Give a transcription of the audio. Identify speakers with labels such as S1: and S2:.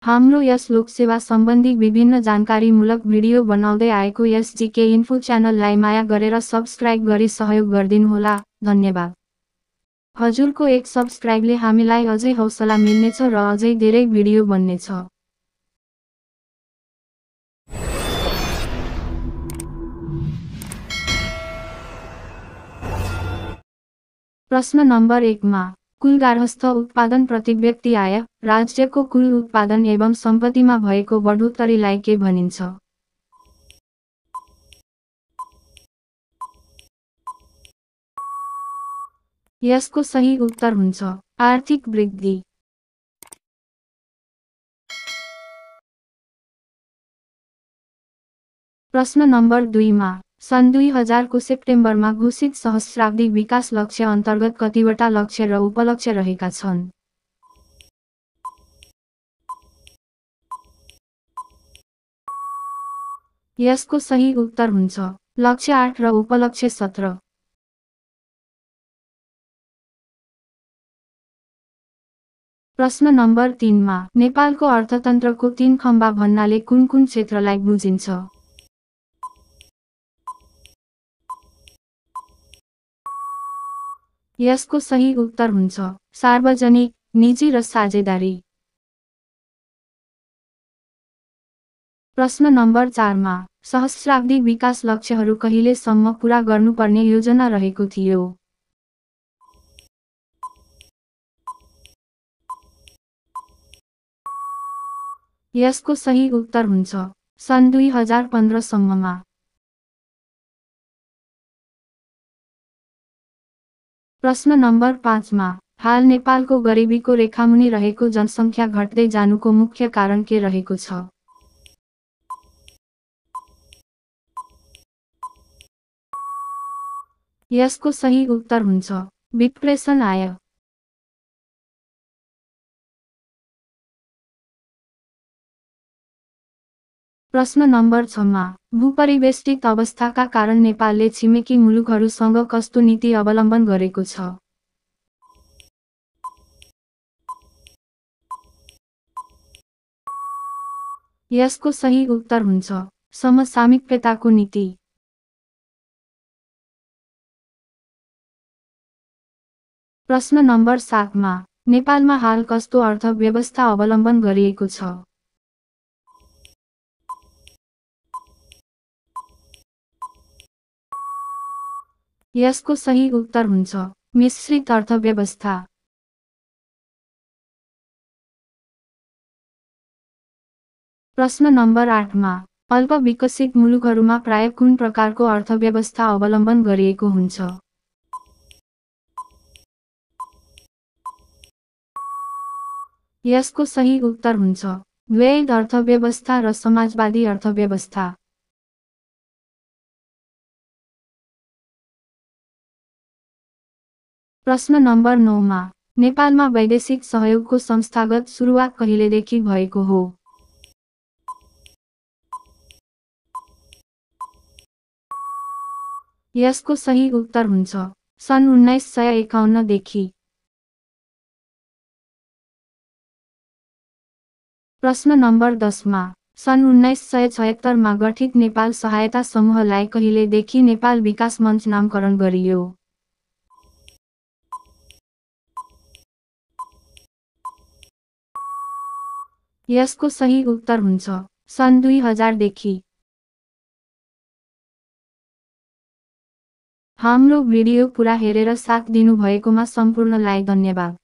S1: हाम्रो यस लोकसेवा सम्बन्धी विभिन्न जानकारीमूलक भिडियो बनाउँदै आएको एसजीके इन्फो च्यानललाई माया गरेर सब्स्क्राइब गरी सहयोग गरिदिनुहोला। धन्यवाद। हजुरको एक सब्स्क्राइबले हामीलाई अझै हौसला मिल्नेछ र अझै धेरै भिडियो बन्नेछ। प्रश्न नम्बर 1 मा कुल गार्हस्थ उत्पादन प्रति व्यक्ति आय, राज्यको कुल उत्पादन एवं सम्पत्तिमा भएको बढोत्तरीलाई के भनिन्छ? यसको सही उत्तर हुन्छ आर्थिक वृद्धि। प्रश्न नम्बर 2 मा सन् 2000 को सेप्टेम्बरमा घोषित सहस्राब्दी विकास लक्ष्य अन्तर्गत कतिवटा लक्ष्य र उपलक्ष्य रहेका छन्? यसको सही उत्तर हुन्छ लक्ष्य 8 र उपलक्ष्य 17। प्रश्न नम्बर 3 मा नेपालको अर्थतन्त्रको 3 खम्बा भन्नाले कुन कुन क्षेत्रलाई बुझिन्छ? यसको सही उत्तर हुन्छ सार्वजनिक, निजी र साझेदारी। प्रश्न नम्बर 4 मा सहस्राब्दी विकास लक्ष्यहरू कहिलेसम्म पूरा गर्नुपर्ने योजना रहेको थियो? यसको सही उत्तर हुन्छ सन् 2015 सम्ममा। प्रश्न नम्बर 5 मा हाल नेपालको गरिबीको रेखामुनि रहेको जनसङ्ख्या घट्दै जानुको मुख्य कारण के रहेको छ? यसको सही उत्तर हुन्छ विप्रेसन आय। प्रश्न नम्बर 6 मा भूपरिवेष्टित अवस्थाका कारण नेपालले छिमेकी मुलुकहरूसँग कस्तो नीति अवलम्बन गरेको छ? यसको सही उत्तर हुन्छ समसामयिकताको नीति। प्रश्न नम्बर 7 मा नेपालमा हाल कस्तो अर्थव्यवस्था अवलम्बन गरिएको छ? यसको सही उत्तर हुन्छ मिश्रित अर्थव्यवस्था। प्रश्न नम्बर 8 मा अल्प विकसित मुलुकहरूमा प्राय कुन प्रकारको अर्थव्यवस्था अवलम्बन गरिएको हुन्छ? यसको सही उत्तर हुन्छ वैध अर्थव्यवस्था र समाजवादी अर्थव्यवस्था। प्रश्न नम्बर 9 मा नेपालमा वैदेशिक सहयोगको संस्थागत सुरुवात कहिलेदेखि भएको हो? यसको सही उत्तर हुन्छ सन् 1951 देखि। प्रश्न नम्बर 10 मा सन् 1976 मा गठित नेपाल सहायता समूहलाई कहिलेदेखि नेपाल विकास मञ्च नामकरण गरियो? यसको सही उत्तर हुन्छ सन् 2000 देखि। हाम्रो भिडियो पुरा हेरेर साथ दिनुभएकोमा सम्पूर्णलाई धन्यवाद।